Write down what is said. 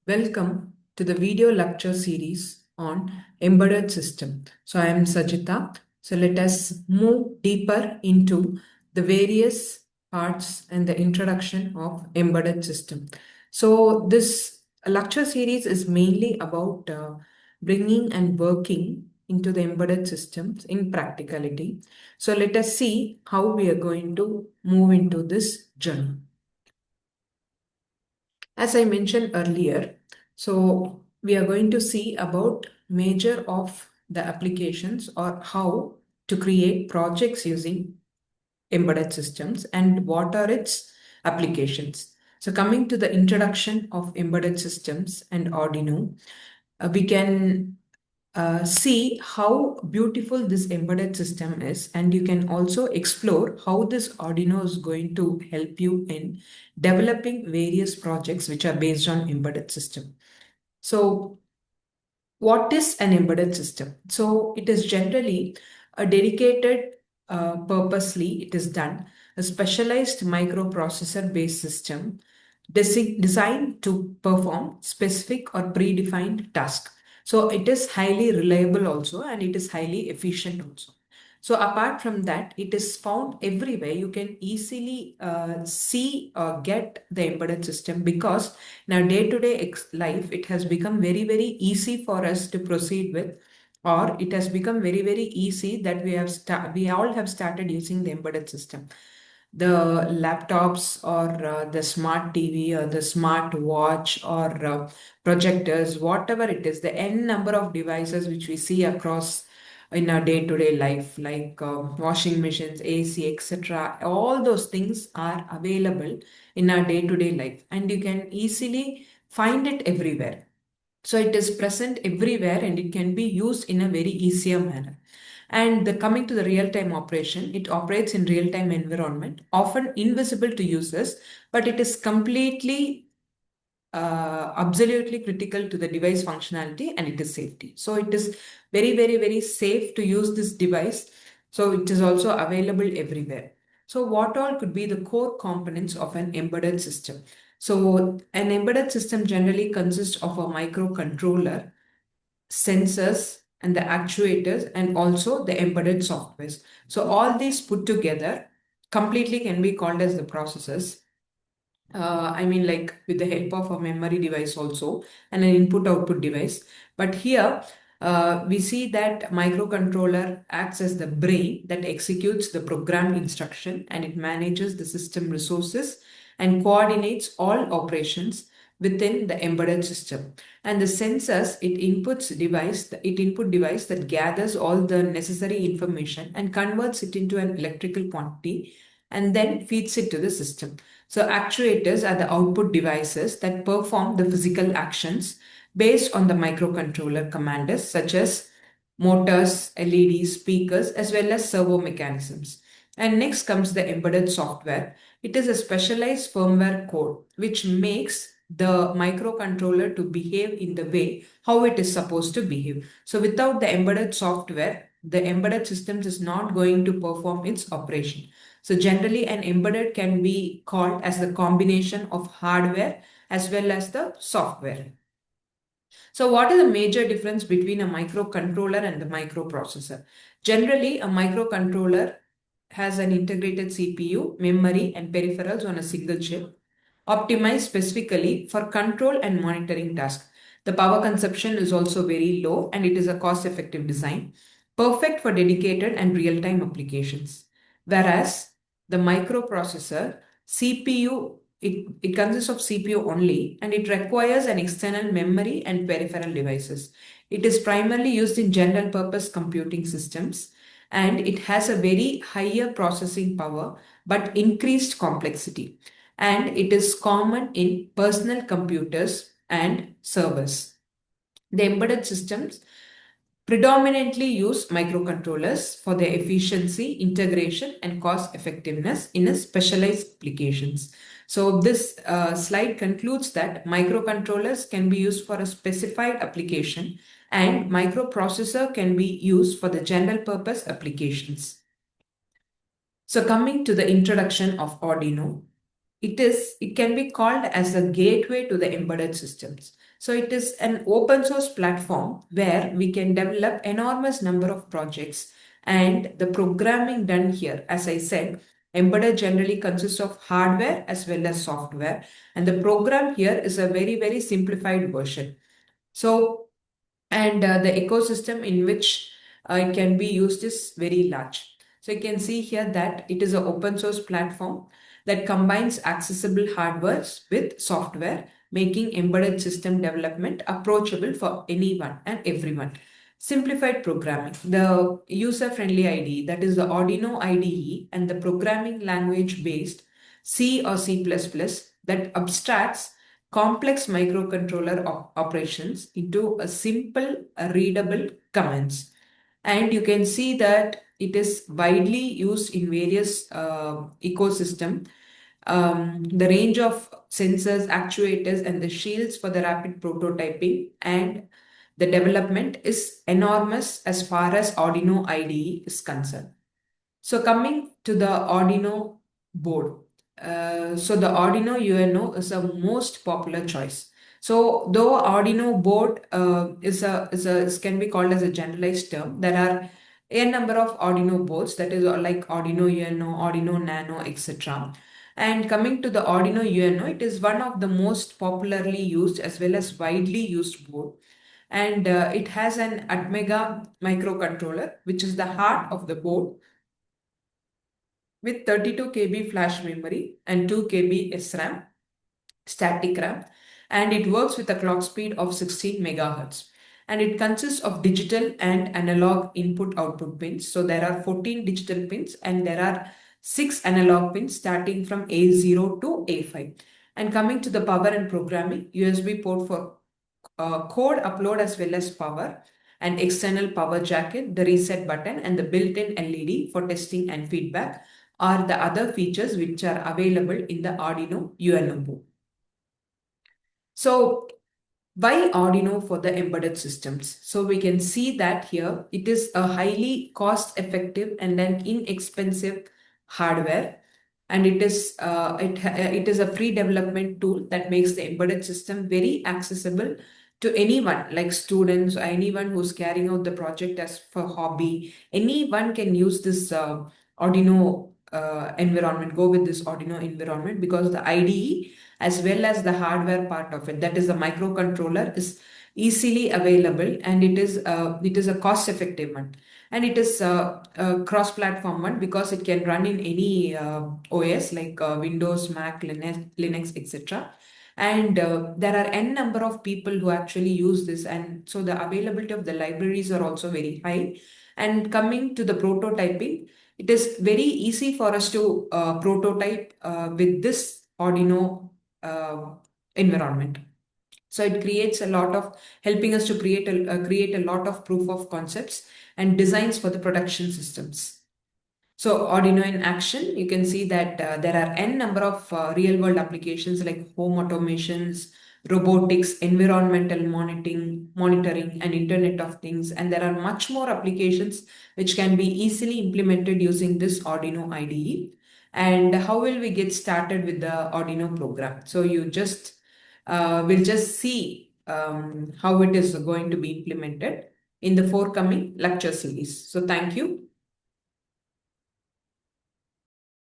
Welcome to the video lecture series on embedded system. So I am Sajita. So let us move deeper into the various parts and the introduction of embedded system. So this lecture series is mainly about bringing and working into the embedded systems in practicality. So let us see how we are going to move into this journey. As I mentioned earlier, so we are going to see about major of the applications or how to create projects using embedded systems and what are its applications. So coming to the introduction of embedded systems and Arduino, we can see how beautiful this embedded system is, and you can also explore how this Arduino is going to help you in developing various projects which are based on embedded system. So what is an embedded system? So it is generally a dedicated, purposely it is done, a specialized microprocessor based system designed to perform specific or predefined task. So it is highly reliable also, and it is highly efficient also. So apart from that, it is found everywhere. You can easily see or get the embedded system because in our day-to-day life, it has become very, very easy for us to proceed with, or it has become very, very easy that we all have started using the embedded system. The laptops or the smart TV or the smart watch or projectors, whatever it is, the n number of devices which we see across in our day-to-day life, like washing machines, AC, etc. All those things are available in our day-to-day life, and you can easily find it everywhere. So it is present everywhere and it can be used in a very easier manner. And coming to the real-time operation, it operates in real-time environment, often invisible to users, but it is completely absolutely critical to the device functionality, and it is safety. So it is very, very, very safe to use this device. So it is also available everywhere. So what all could be the core components of an embedded system? So an embedded system generally consists of a microcontroller, sensors, and the actuators, and also the embedded softwares. So all these put together completely can be called as the processors. I mean, like with the help of a memory device also and an input output device. But here we see that microcontroller acts as the brain that executes the programmed instruction, and it manages the system resources and coordinates all operations within the embedded system. And the sensors, it input device that gathers all the necessary information and converts it into an electrical quantity and then feeds it to the system. So actuators are the output devices that perform the physical actions based on the microcontroller commanders such as motors, LEDs, speakers, as well as servo mechanisms. And next comes the embedded software. It is a specialized firmware code which makes the microcontroller to behave in the way how it is supposed to behave. So without the embedded software, the embedded systems is not going to perform its operation. So generally an embedded can be called as the combination of hardware as well as the software. So what is the major difference between a microcontroller and the microprocessor? Generally, a microcontroller has an integrated CPU, memory, and peripherals on a single chip, optimized specifically for control and monitoring tasks. The power consumption is also very low and it is a cost-effective design, perfect for dedicated and real-time applications. Whereas the microprocessor, CPU, it consists of CPU only, and it requires an external memory and peripheral devices. It is primarily used in general purpose computing systems, and it has a very higher processing power but increased complexity. And it is common in personal computers and servers. The embedded systems predominantly use microcontrollers for their efficiency, integration, and cost effectiveness in a specialized applications. So this slide concludes that microcontrollers can be used for a specified application and microprocessor can be used for the general purpose applications. So coming to the introduction of Arduino, it can be called as a gateway to the embedded systems. So it is an open source platform where we can develop enormous number of projects, and the programming done here, as I said, embedded generally consists of hardware as well as software, and the program here is a very simplified version. So, and the ecosystem in which it can be used is very large. So you can see here that it is an open source platform that combines accessible hardware with software, making embedded system development approachable for anyone and everyone. Simplified programming, the user-friendly IDE, that is the Arduino IDE, and the programming language based C or C++ that abstracts complex microcontroller operations into a simple, readable commands. And you can see that it is widely used in various ecosystem. The range of sensors, actuators, and the shields for the rapid prototyping and the development is enormous as far as Arduino IDE is concerned. So coming to the Arduino board. So the Arduino UNO is a most popular choice. So though Arduino board can be called as a generalized term, there are a number of Arduino boards, that is like Arduino UNO, Arduino Nano, etc. And coming to the Arduino UNO, it is one of the most popularly used as well as widely used board. And it has an Atmega microcontroller, which is the heart of the board, with 32 KB flash memory and 2 KB SRAM, static RAM, and it works with a clock speed of 16 megahertz. And it consists of digital and analog input output pins. So there are 14 digital pins and there are 6 analog pins starting from A0 to A5. And coming to the power and programming, USB port for code upload as well as power, an external power jacket, the reset button, and the built-in LED for testing and feedback are the other features which are available in the Arduino UNO board. So why Arduino for the embedded systems? So we can see that here it is a highly cost-effective and an inexpensive hardware, and it is it is a free development tool that makes the embedded system very accessible to anyone, like students or anyone who's carrying out the project as for hobby. Anyone can use this Arduino environment, go with this Arduino environment, because the IDE as well as the hardware part of it, that is the microcontroller, is easily available, and it is a cost effective one, and it is a cross platform one because it can run in any OS like Windows, Mac, Linux, etc. And there are n number of people who actually use this, and so the availability of the libraries are also very high. And coming to the prototyping, it is very easy for us to prototype with this Arduino environment. So it creates a lot of helping us to create a lot of proof of concepts and designs for the production systems. So Arduino in action, you can see that there are n number of real world applications like home automations, robotics, environmental monitoring, and Internet of Things. And there are much more applications which can be easily implemented using this Arduino IDE. And how will we get started with the Arduino program? So you just will just see how it is going to be implemented in the forthcoming lecture series. So thank you.